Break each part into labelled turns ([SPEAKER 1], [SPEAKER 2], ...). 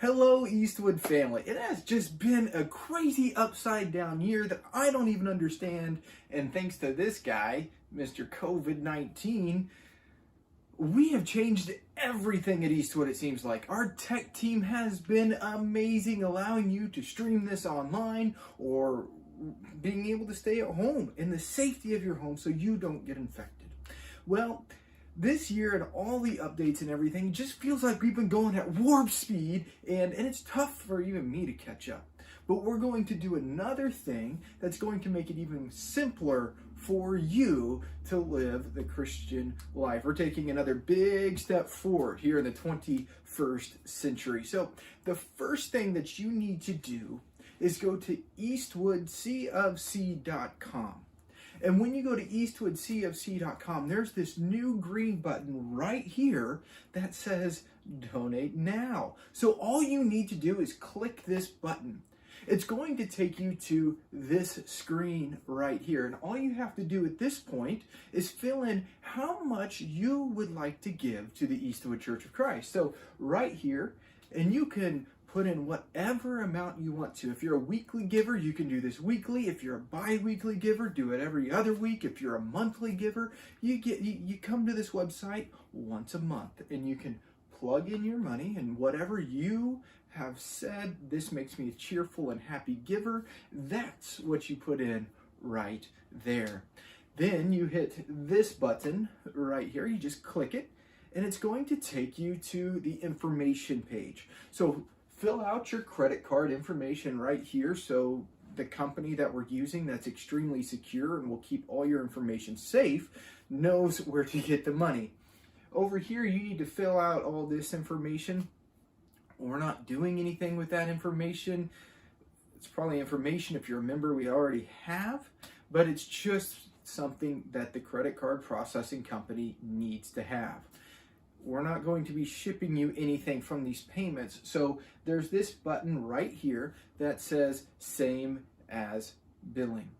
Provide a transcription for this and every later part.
[SPEAKER 1] Hello, Eastwood family. It has just been a crazy upside down year that I don't even understand. And thanks to this guy, Mr. COVID-19, we have changed everything at Eastwood, it seems like. Our tech team has been amazing, allowing you to stream this online or being able to stay at home in the safety of your home so you don't get infected. Well, this year and all the updates and everything just feels like we've been going at warp speed, and it's tough for even me to catch up. But we're going to do another thing that's going to make it even simpler for you to live the Christian life. We're taking another big step forward here in the 21st century. So the first thing that you need to do is go to eastwoodcofc.com. And when you go to eastwoodcofc.com, there's this new green button right here that says Donate Now. So all you need to do is click this button. It's going to take you to this screen right here. And all you have to do at this point is fill in how much you would like to give to the Eastwood Church of Christ. So right here, and you can put in whatever amount you want to. If you're a weekly giver, you can do this weekly. If you're a bi-weekly giver, do it every other week. If you're a monthly giver, you come to this website once a month and you can plug in your money, and whatever you have said, this makes me a cheerful and happy giver, that's what you put in right there. Then you hit this button right here. You just click it and it's going to take you to the information page. So fill out your credit card information right here, so the company that we're using, that's extremely secure and will keep all your information safe, knows where to get the money. Over here, you need to fill out all this information. We're not doing anything with that information. It's probably information, if you're a member, we already have, but it's just something that the credit card processing company needs to have. We're not going to be shipping you anything from these payments. So there's this button right here that says same as billing.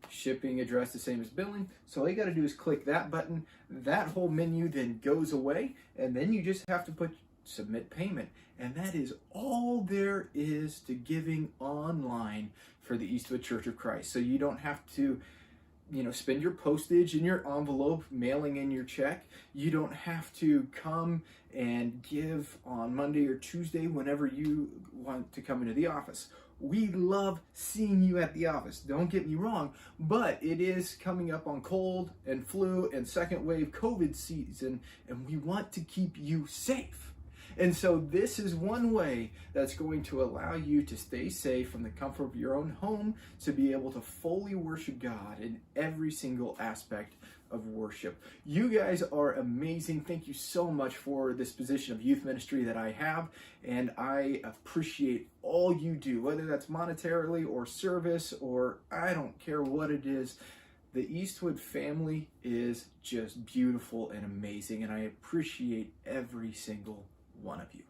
[SPEAKER 1] Shipping address the same as billing. So all you got to do is click that button. That whole menu then goes away, and then you just have to put submit payment. And that is all there is to giving online for the Eastwood Church of Christ. So you don't have to spend your postage in your envelope, mailing in your check. You don't have to come and give on Monday or Tuesday whenever you want to come into the office. We love seeing you at the office, don't get me wrong, but it is coming up on cold and flu and second wave COVID season, and we want to keep you safe. And so this is one way that's going to allow you to stay safe from the comfort of your own home, to be able to fully worship God in every single aspect of worship. You guys are amazing. Thank you so much for this position of youth ministry that I have, and I appreciate all you do, whether that's monetarily or service, or I don't care what it is. The Eastwood family is just beautiful and amazing, and I appreciate every single one of you.